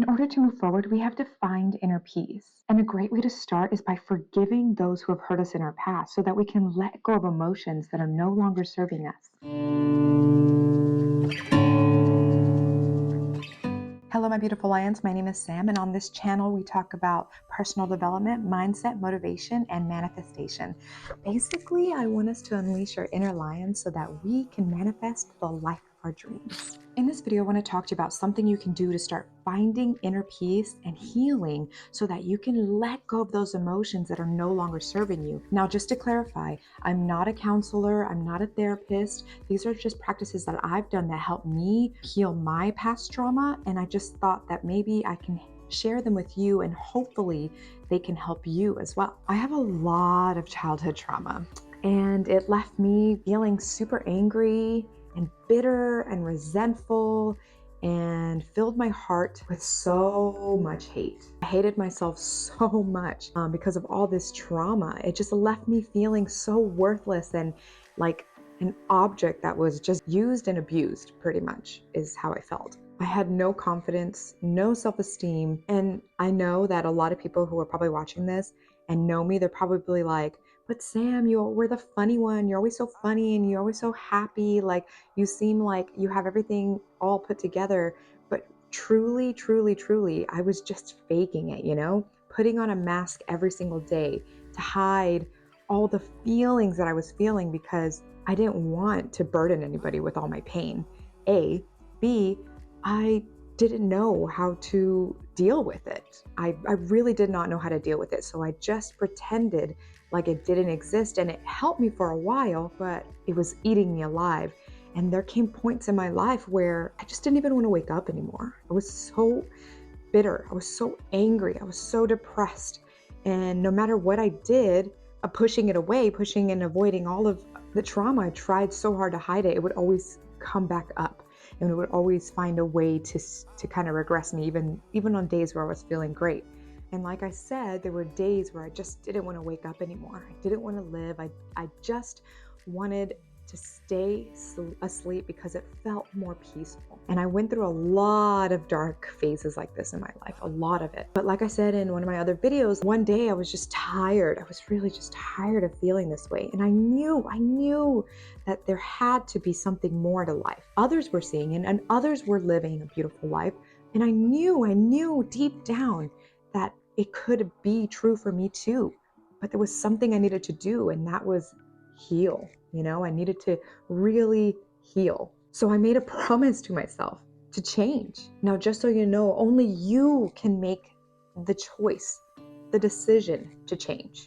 In order to move forward, we have to find inner peace. And a great way to start is by forgiving those who have hurt us in our past so that we can let go of emotions that are no longer serving us. Hello, my beautiful lions. My name is Sam, and on this channel, we talk about personal development, mindset, motivation, and manifestation. Basically, I want us to unleash our inner lions so that we can manifest the life of our dreams. In this video, I want to talk to you about something you can do to start finding inner peace and healing so that you can let go of those emotions that are no longer serving you. Now, just to clarify, I'm not a counselor, I'm not a therapist. These are just practices that I've done that help me heal my past trauma, and I just thought that maybe I can share them with you and hopefully they can help you as well. I have a lot of childhood trauma, and it left me feeling super angry and bitter and resentful and filled my heart with so much hate. I hated myself so much because of all this trauma. It just left me feeling so worthless and like an object that was just used and abused, pretty much, is how I felt. I had no confidence, no self-esteem. And I know that a lot of people who are probably watching this and know me, they're probably like, but Sam, you were the funny one. You're always so funny and you're always so happy. Like you seem like you have everything all put together. But truly, truly, truly, I was just faking it, putting on a mask every single day to hide all the feelings that I was feeling because I didn't want to burden anybody with all my pain. A. B. I didn't know how to deal with it. I really did not know how to deal with it. So I just pretended like it didn't exist, and it helped me for a while, but it was eating me alive. And there came points in my life where I just didn't even want to wake up anymore. I was so bitter. I was so angry. I was so depressed. And no matter what I did, pushing it away, pushing and avoiding all of the trauma, I tried so hard to hide it. It would always come back up, and it would always find a way to kind of regress me, even on days where I was feeling great. And like I said, there were days where I just didn't want to wake up anymore. I didn't want to live. I just wanted to stay asleep because it felt more peaceful. And I went through a lot of dark phases like this in my life, a lot of it. But like I said in one of my other videos, one day I was just tired. I was really just tired of feeling this way. And I knew that there had to be something more to life. Others were seeing it and others were living a beautiful life. And I knew deep down that it could be true for me too. But there was something I needed to do, and that was heal. I needed to really heal. So I made a promise to myself to change. Now, just so you know, only you can make the choice, the decision to change.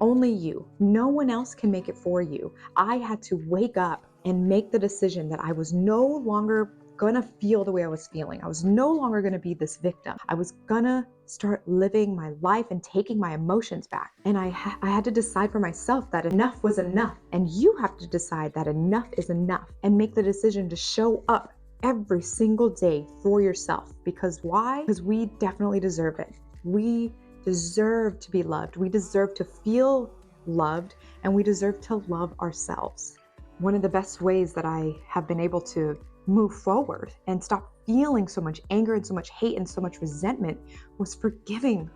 Only you. No one else can make it for you. I had to wake up and make the decision that I was no longer gonna feel the way I was feeling. I was no longer gonna be this victim. I was gonna start living my life and taking my emotions back. And I had to decide for myself that enough was enough. And you have to decide that enough is enough and make the decision to show up every single day for yourself. Because why? Because we definitely deserve it. We deserve to be loved. We deserve to feel loved, and we deserve to love ourselves. One of the best ways that I have been able to move forward and stop feeling so much anger and so much hate and so much resentment was forgiving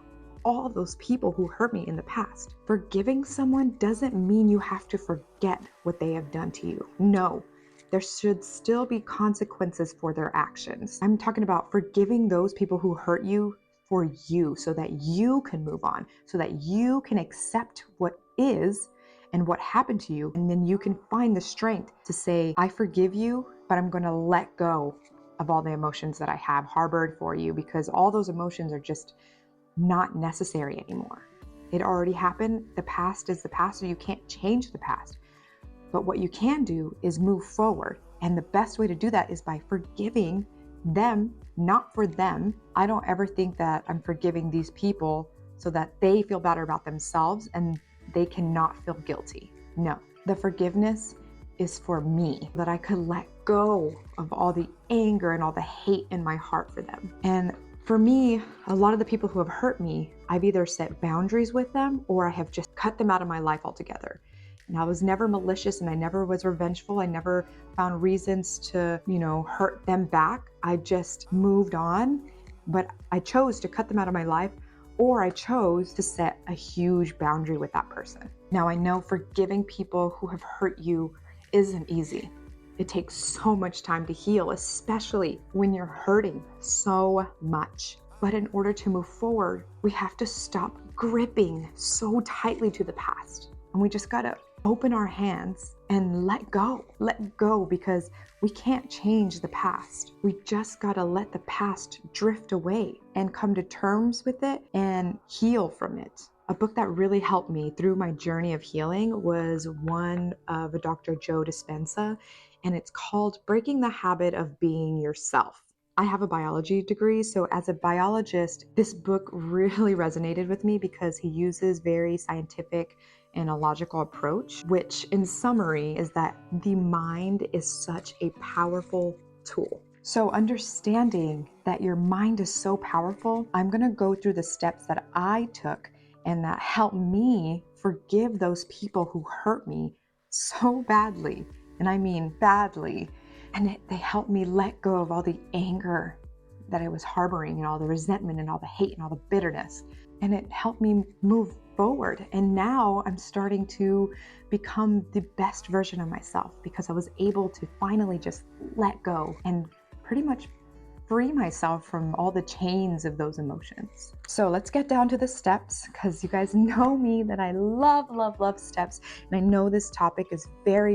all those people who hurt me in the past. Forgiving someone doesn't mean you have to forget what they have done to you. No, there should still be consequences for their actions. I'm talking about forgiving those people who hurt you for you so that you can move on, so that you can accept what is and what happened to you. And then you can find the strength to say, I forgive you, but I'm going to let go of all the emotions that I have harbored for you, because all those emotions are just not necessary anymore. It already happened. The past is the past, so you can't change the past. But what you can do is move forward. And the best way to do that is by forgiving them, not for them. I don't ever think that I'm forgiving these people so that they feel better about themselves and they cannot feel guilty. No, the forgiveness is for me, that I could let go of all the anger and all the hate in my heart for them. And for me, a lot of the people who have hurt me, I've either set boundaries with them or I have just cut them out of my life altogether. And I was never malicious and I never was revengeful. I never found reasons to, hurt them back. I just moved on but I chose to cut them out of my life, or I chose to set a huge boundary with that person. Now, I know forgiving people who have hurt you isn't easy. It takes so much time to heal, especially when you're hurting so much. But in order to move forward, we have to stop gripping so tightly to the past. And we just gotta open our hands and let go, because we can't change the past. We just gotta let the past drift away and come to terms with it and heal from it. A book that really helped me through my journey of healing was one of a Dr. Joe Dispenza, and it's called Breaking the Habit of Being Yourself. I have a biology degree, so as a biologist, this book really resonated with me because he uses very scientific and a logical approach, which in summary is that the mind is such a powerful tool. So understanding that your mind is so powerful, I'm gonna go through the steps that I took and that helped me forgive those people who hurt me so badly. And I mean badly. And they helped me let go of all the anger that I was harboring and all the resentment and all the hate and all the bitterness. And it helped me move forward. And now I'm starting to become the best version of myself because I was able to finally just let go and pretty much free myself from all the chains of those emotions. So let's get down to the steps, because you guys know me that I love, love, love steps. And I know this topic is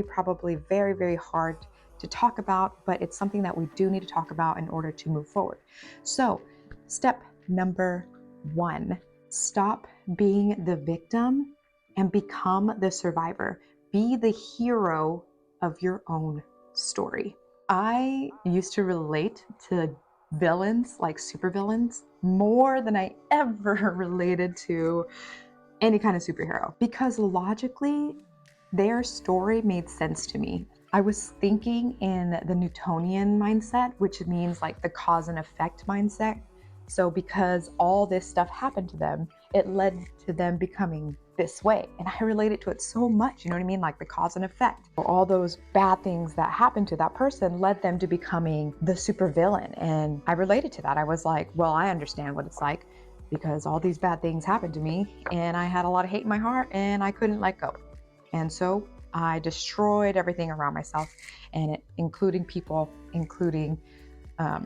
probably very, very hard to talk about, but it's something that we do need to talk about in order to move forward. So step number 1, stop being the victim and become the survivor. Be the hero of your own story. I used to relate to villains, like supervillains, more than I ever related to any kind of superhero, because logically, their story made sense to me. I was thinking in the Newtonian mindset, which means like the cause and effect mindset. So because all this stuff happened to them, it led to them becoming this way. And I related to it so much, you know what I mean? Like the cause and effect. All those bad things that happened to that person led them to becoming the supervillain. And I related to that. I was like, well, I understand what it's like because all these bad things happened to me and I had a lot of hate in my heart and I couldn't let go. And so I destroyed everything around myself, and including people, including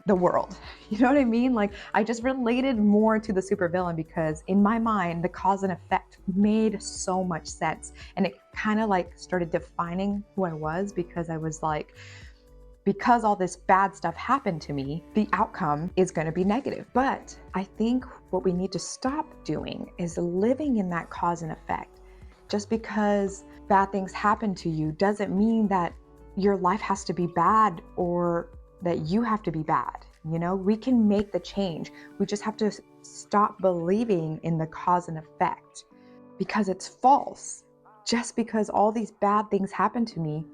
the world. You know what I mean? Like I just related more to the supervillain because in my mind, the cause and effect made so much sense. And it kind of like started defining who I was, because I was like, because all this bad stuff happened to me, the outcome is going to be negative. But I think what we need to stop doing is living in that cause and effect. Just because bad things happen to you doesn't mean that your life has to be bad or that you have to be bad. You know, we can make the change. We just have to stop believing in the cause and effect because it's false. Just because all these bad things happen to me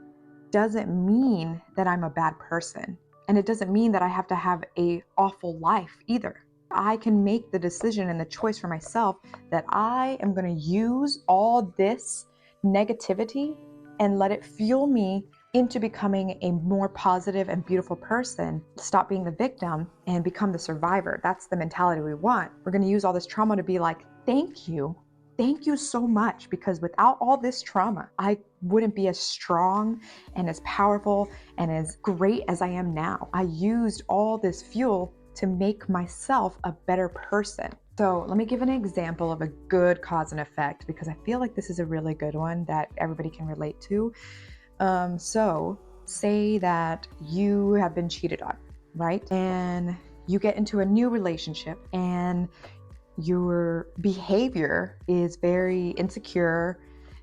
doesn't mean that I'm a bad person. And it doesn't mean that I have to have an awful life either. I can make the decision and the choice for myself that I am going to use all this negativity and let it fuel me into becoming a more positive and beautiful person. Stop being the victim and become the survivor. That's the mentality we want. We're going to use all this trauma to be like, thank you. Thank you so much, because without all this trauma, I wouldn't be as strong and as powerful and as great as I am now. I used all this fuel to make myself a better person. So let me give an example of a good cause and effect, because I feel like this is a really good one that everybody can relate to. So say that you have been cheated on, right? And you get into a new relationship and your behavior is very insecure.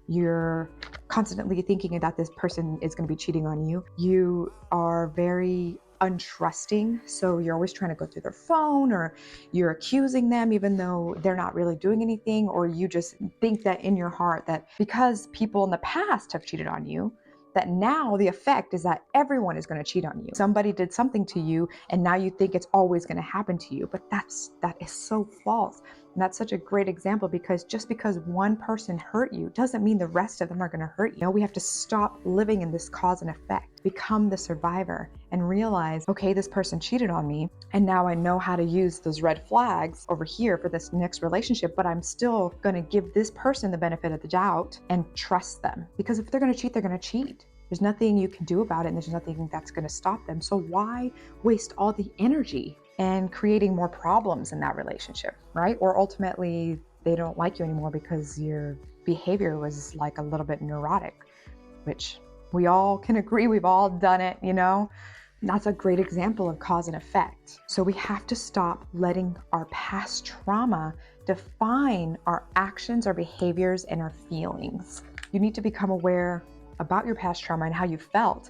You're constantly thinking that this person is going to be cheating on you. You are very untrusting. So you're always trying to go through their phone, or you're accusing them even though they're not really doing anything. Or you just think that in your heart that because people in the past have cheated on you, that now the effect is that everyone is going to cheat on you. Somebody did something to you and now you think it's always going to happen to you. But that is so false. And that's such a great example, because just because one person hurt you doesn't mean the rest of them are going to hurt you. No, we have to stop living in this cause and effect, become the survivor, and realize, okay, this person cheated on me, and now I know how to use those red flags over here for this next relationship, but I'm still going to give this person the benefit of the doubt and trust them. Because if they're going to cheat, they're going to cheat. There's nothing you can do about it, and there's nothing that's going to stop them. So why waste all the energy and creating more problems in that relationship, right? Or ultimately, they don't like you anymore because your behavior was like a little bit neurotic, which we all can agree, we've all done it, you know? That's a great example of cause and effect. So we have to stop letting our past trauma define our actions, our behaviors, and our feelings. You need to become aware about your past trauma and how you felt.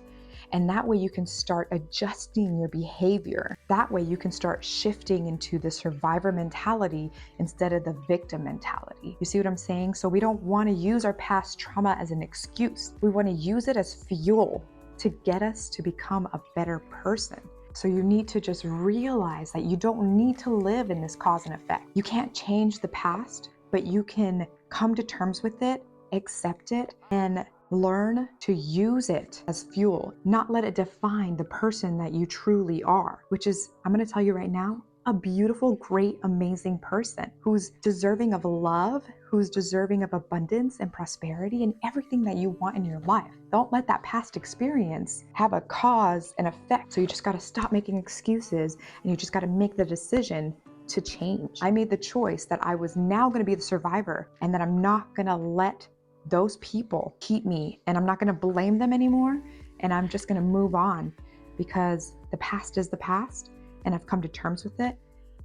And that way you can start adjusting your behavior. That way you can start shifting into the survivor mentality instead of the victim mentality. You see what I'm saying? So we don't want to use our past trauma as an excuse. We want to use it as fuel to get us to become a better person. So you need to just realize that you don't need to live in this cause and effect. You can't change the past, but you can come to terms with it, accept it, and learn to use it as fuel, not let it define the person that you truly are, which is, I'm going to tell you right now, a beautiful, great, amazing person who's deserving of love, who's deserving of abundance and prosperity and everything that you want in your life. Don't let that past experience have a cause and effect. So you just got to stop making excuses, and you just got to make the decision to change. I made the choice that I was now going to be the survivor, and that I'm not going to let those people keep me, and I'm not going to blame them anymore, and I'm just going to move on, because the past is the past, and I've come to terms with it,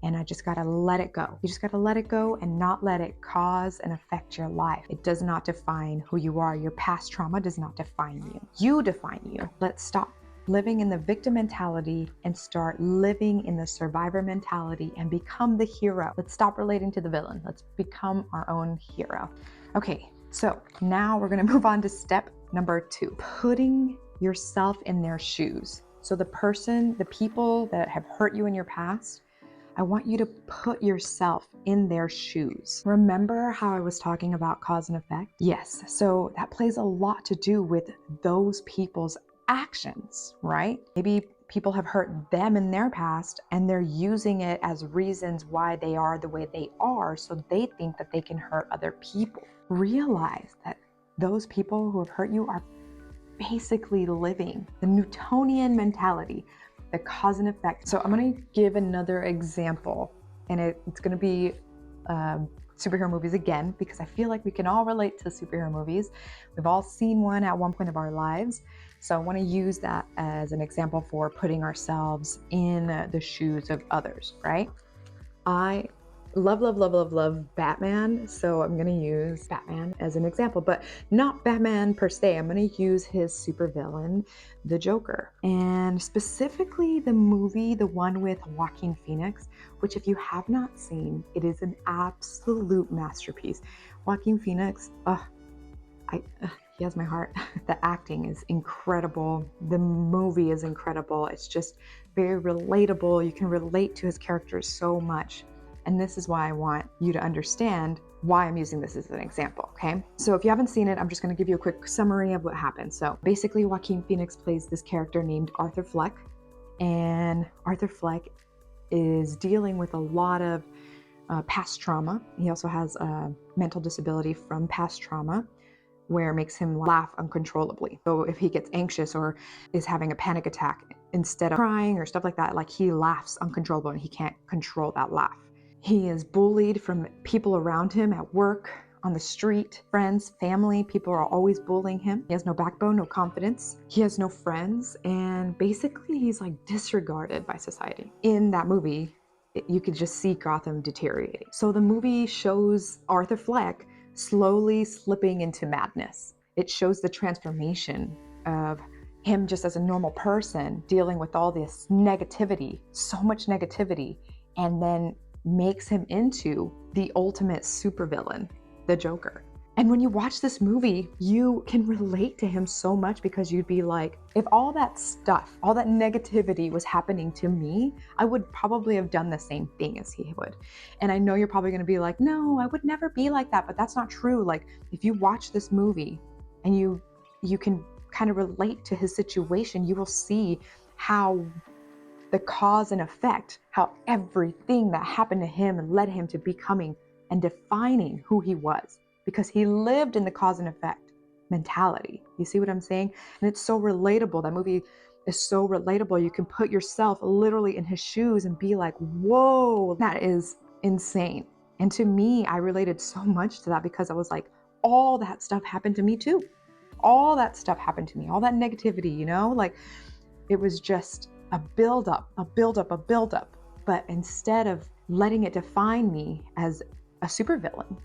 and I just got to let it go. You just got to let it go and not let it cause and affect your life. It does not define who you are. Your past trauma does not define you. You define you. Let's stop living in the victim mentality and start living in the survivor mentality and become the hero. Let's stop relating to the villain. Let's become our own hero. Okay, so now we're going to move on to step number 2, putting yourself in their shoes. So the people that have hurt you in your past, I want you to put yourself in their shoes. Remember how I was talking about cause and effect? Yes, so that plays a lot to do with those people's actions, right? Maybe people have hurt them in their past, and they're using it as reasons why they are the way they are, so they think that they can hurt other people. Realize that those people who have hurt you are basically living the Newtonian mentality, the cause and effect. So I'm going to give another example, and it's going to be superhero movies again, because I feel like we can all relate to superhero movies. We've all seen one at one point of our lives. So I want to use that as an example for putting ourselves in the shoes of others, right? I love Batman, so I'm going to use Batman as an example, but not Batman per se. I'm going to use his supervillain, the Joker, and specifically the movie, the one with Joaquin Phoenix, which if you have not seen, it is an absolute masterpiece. Joaquin Phoenix, he has my heart. The acting is incredible. The movie is incredible. It's just very relatable. You can relate to his characters so much. And this is why I want you to understand why I'm using this as an example, okay? So if you haven't seen it, I'm just gonna give you a quick summary of what happened. So basically, Joaquin Phoenix plays this character named Arthur Fleck, and Arthur Fleck is dealing with a lot of past trauma. He also has a mental disability from past trauma, where it makes him laugh uncontrollably. So if he gets anxious or is having a panic attack, instead of crying or stuff like that, like he laughs uncontrollable and he can't control that laugh. He is bullied from people around him at work, on the street, friends, family. People are always bullying him. He has no backbone, no confidence. He has no friends. And basically he's like disregarded by society. In that movie, you could just see Gotham deteriorating. So the movie shows Arthur Fleck slowly slipping into madness. It shows the transformation of him just as a normal person dealing with all this negativity, so much negativity, and then makes him into the ultimate supervillain, the Joker. And when you watch this movie, you can relate to him so much, because you'd be like, if all that stuff, all that negativity was happening to me, I would probably have done the same thing as he would. And I know you're probably going to be like, no, I would never be like that, but that's not true. Like, if you watch this movie and you can kind of relate to his situation, you will see how the cause and effect, how everything that happened to him led him to becoming and defining who he was, because he lived in the cause and effect mentality. You see what I'm saying? And it's so relatable. That movie is so relatable. You can put yourself literally in his shoes and be like, whoa, that is insane. And to me, I related so much to that because I was like, all that stuff happened to me too. All that stuff happened to me, all that negativity, you know, like it was just a buildup, a buildup, a buildup. But instead of letting it define me as a supervillain,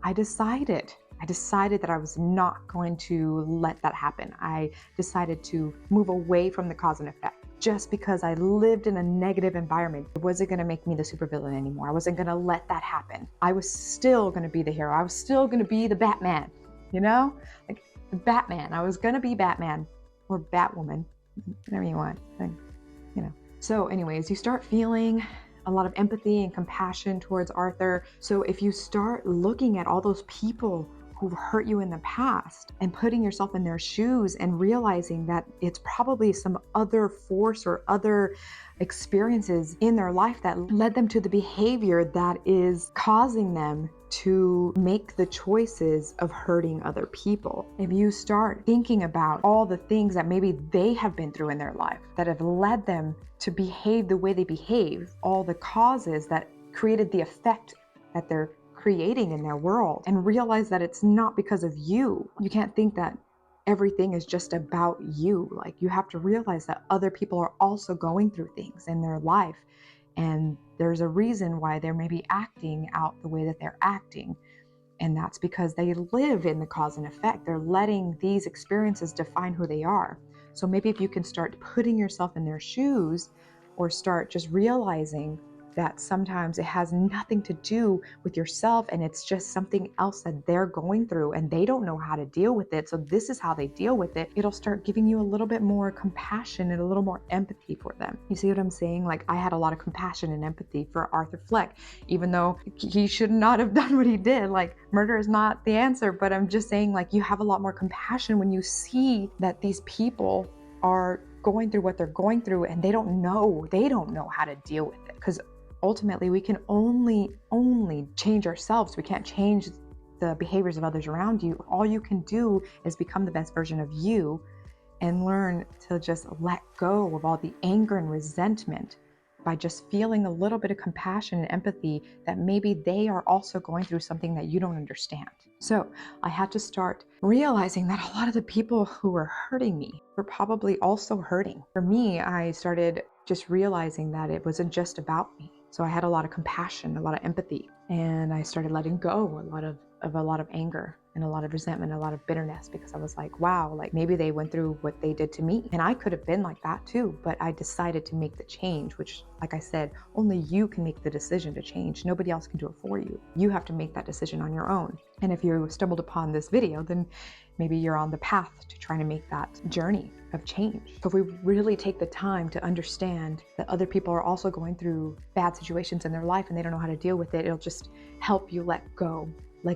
I decided that I was not going to let that happen. I decided to move away from the cause and effect. Just because I lived in a negative environment, it wasn't going to make me the supervillain anymore. I wasn't going to let that happen. I was still going to be the hero. I was still going to be the Batman, you know? Like Batman. I was going to be Batman or Batwoman, whatever you want, you know. So anyways, you start feeling a lot of empathy and compassion towards Arthur. So if you start looking at all those people who've hurt you in the past and putting yourself in their shoes and realizing that it's probably some other force or other experiences in their life that led them to the behavior that is causing them to make the choices of hurting other people. If you start thinking about all the things that maybe they have been through in their life that have led them to behave the way they behave, all the causes that created the effect that they're creating in their world, and realize that it's not because of you. You can't think that everything is just about you. Like, you have to realize that other people are also going through things in their life, and there's a reason why they're maybe acting out the way that they're acting. And that's because they live in the cause and effect. They're letting these experiences define who they are. So maybe if you can start putting yourself in their shoes, or start just realizing that sometimes it has nothing to do with yourself and it's just something else that they're going through and they don't know how to deal with it. So this is how they deal with it. It'll start giving you a little bit more compassion and a little more empathy for them. You see what I'm saying? Like, I had a lot of compassion and empathy for Arthur Fleck, even though he should not have done what he did. Like, murder is not the answer, but I'm just saying, like, you have a lot more compassion when you see that these people are going through what they're going through and they don't know how to deal with it. Because ultimately we can only change ourselves. We can't change the behaviors of others around you. All you can do is become the best version of you and learn to just let go of all the anger and resentment by just feeling a little bit of compassion and empathy that maybe they are also going through something that you don't understand. So I had to start realizing that a lot of the people who were hurting me were probably also hurting. For me, I started just realizing that it wasn't just about me. So I had a lot of compassion, a lot of empathy, and I started letting go a lot of anger and a lot of resentment, a lot of bitterness, because I was like, wow, like maybe they went through what they did to me and I could have been like that too. But I decided to make the change, which, like I said, only you can make the decision to change. Nobody else can do it for you. You have to make that decision on your own. And if you stumbled upon this video, then maybe you're on the path to trying to make that journey of change. So if we really take the time to understand that other people are also going through bad situations in their life and they don't know how to deal with it, it'll just help you let go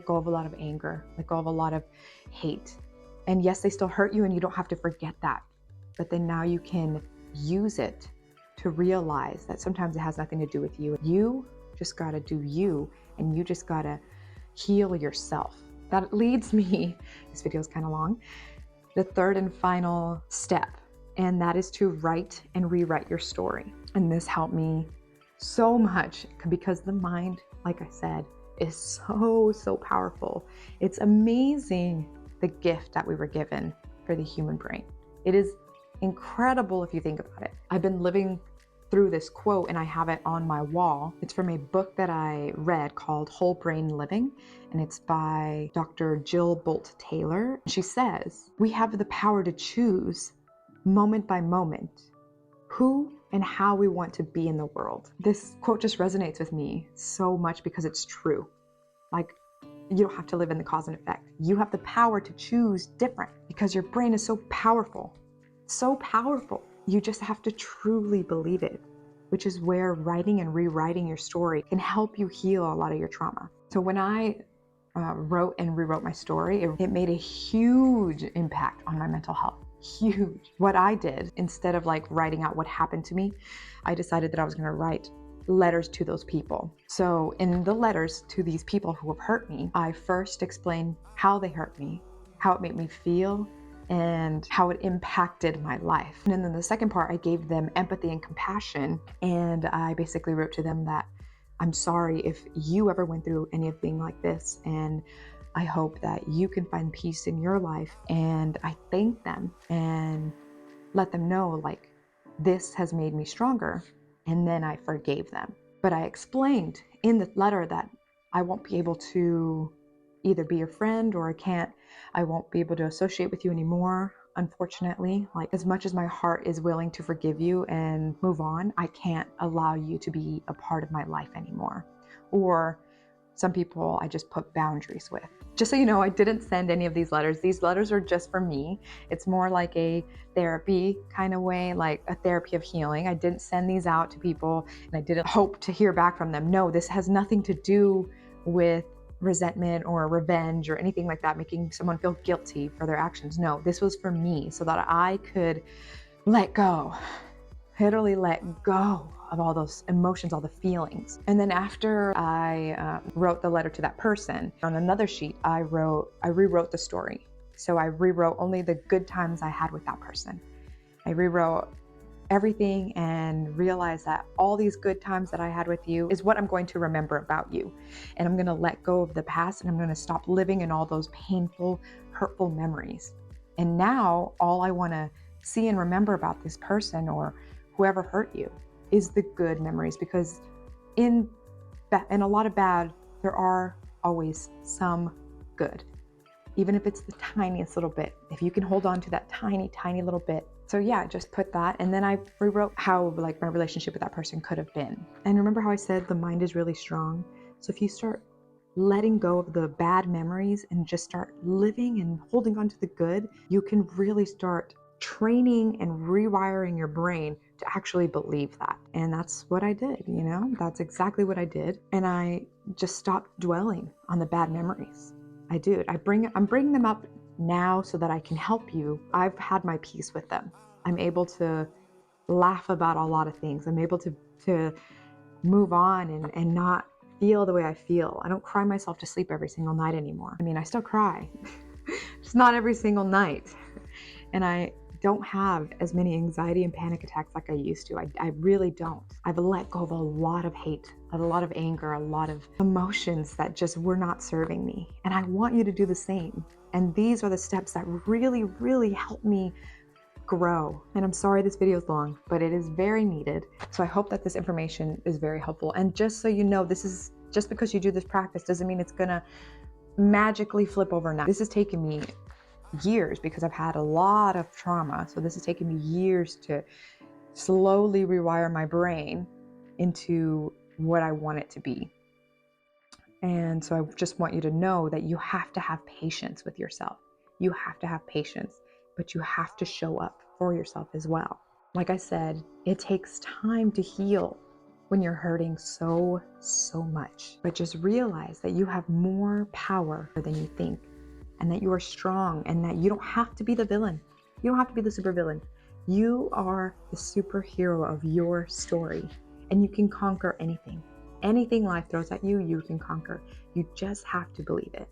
of a lot of anger, let go of a lot of hate. And yes, they still hurt you and you don't have to forget that. But then now you can use it to realize that sometimes it has nothing to do with you. You just gotta do you, and you just gotta heal yourself. That leads me, this video is kind of long, the third and final step, and that is to write and rewrite your story. And this helped me so much because the mind, like I said, is so powerful. It's amazing the gift that we were given for the human brain. It is incredible if you think about it. I've been living through this quote and I have it on my wall. It's from a book that I read called Whole Brain Living, and it's by Dr. Jill Bolte Taylor. She says, we have the power to choose moment by moment who and how we want to be in the world. This quote just resonates with me so much because it's true. Like, you don't have to live in the cause and effect. You have the power to choose different because your brain is so powerful, so powerful. You just have to truly believe it, which is where writing and rewriting your story can help you heal a lot of your trauma. So when I wrote and rewrote my story, it made a huge impact on my mental health. huge. What I did, instead of like writing out what happened to me, I decided that I was going to write letters to those people. So in the letters to these people who have hurt me, I first explained how they hurt me, how it made me feel, and how it impacted my life. And then the second part, I gave them empathy and compassion. And I basically wrote to them that I'm sorry if you ever went through anything like this. And I hope that you can find peace in your life. And I thank them and let them know, like, this has made me stronger. And then I forgave them. But I explained in the letter that I won't be able to either be your friend, or I won't be able to associate with you anymore. Unfortunately, like, as much as my heart is willing to forgive you and move on, I can't allow you to be a part of my life anymore. Or some people I just put boundaries with. Just so you know, I didn't send any of these letters. These letters are just for me. It's more like a therapy kind of way, like a therapy of healing. I didn't send these out to people and I didn't hope to hear back from them. No, this has nothing to do with resentment or revenge or anything like that, making someone feel guilty for their actions. No, this was for me so that I could let go, literally let go of all those emotions, all the feelings. And then after I wrote the letter to that person, on another sheet, I rewrote the story. So I rewrote only the good times I had with that person. I rewrote everything and realized that all these good times that I had with you is what I'm going to remember about you. And I'm going to let go of the past, and I'm going to stop living in all those painful, hurtful memories. And now all I want to see and remember about this person or whoever hurt you is the good memories, because in a lot of bad, there are always some good, even if it's the tiniest little bit. If you can hold on to that tiny, tiny little bit. So yeah, just put that. And then I rewrote how like my relationship with that person could have been. And remember how I said the mind is really strong? So if you start letting go of the bad memories and just start living and holding on to the good, you can really start training and rewiring your brain to actually believe that. And that's what I did, that's exactly what I did. And I just stopped dwelling on the bad memories. I do. I'm bringing them up now so that I can help you. I've had my peace with them. I'm able to laugh about a lot of things. I'm able to move on and not feel the way I feel. I don't cry myself to sleep every single night anymore. I mean, I still cry, just not every single night. And I don't have as many anxiety and panic attacks like I used to. I really don't. I've let go of a lot of hate, a lot of anger, a lot of emotions that just were not serving me. And I want you to do the same. And these are the steps that really, really help me grow. And I'm sorry this video is long, but it is very needed. So I hope that this information is very helpful. And just so you know, this is just because you do this practice doesn't mean it's gonna magically flip overnight. This has taken me years because I've had a lot of trauma. So this has taken me years to slowly rewire my brain into what I want it to be. And so I just want you to know that you have to have patience with yourself. You have to have patience, but you have to show up for yourself as well. Like I said, it takes time to heal when you're hurting so much. But just realize that you have more power than you think, and that you are strong, and that you don't have to be the villain. You don't have to be the supervillain. You are the superhero of your story, and you can conquer anything. Anything life throws at you, you can conquer. You just have to believe it.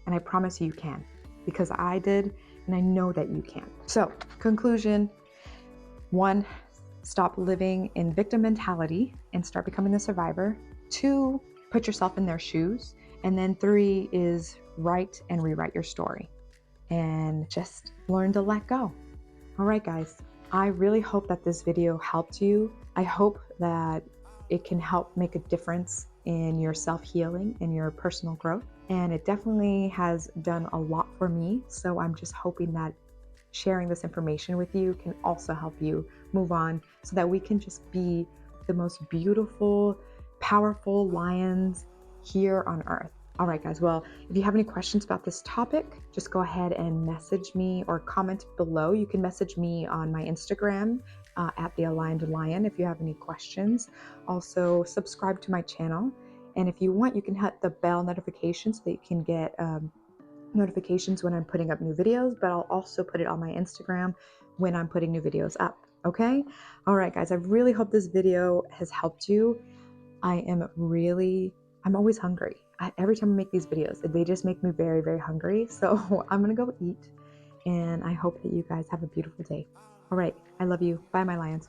And I promise you can, because I did, and I know that you can. So, conclusion: 1, stop living in victim mentality and start becoming the survivor. 2, put yourself in their shoes. And then 3 is write and rewrite your story and just learn to let go. All right, guys, I really hope that this video helped you. I hope that it can help make a difference in your self-healing and your personal growth. And it definitely has done a lot for me. So I'm just hoping that sharing this information with you can also help you move on so that we can just be the most beautiful, powerful lions here on earth. All right, guys. Well, if you have any questions about this topic, just go ahead and message me or comment below. You can message me on my Instagram at The Aligned Lion if you have any questions. Also, subscribe to my channel. And if you want, you can hit the bell notification so that you can get notifications when I'm putting up new videos, but I'll also put it on my Instagram when I'm putting new videos up. Okay? All right, guys, I really hope this video has helped you. I'm always hungry. Every time I make these videos, they just make me very, very hungry. So I'm gonna go eat, and I hope that you guys have a beautiful day. All right, I love you. Bye, my lions.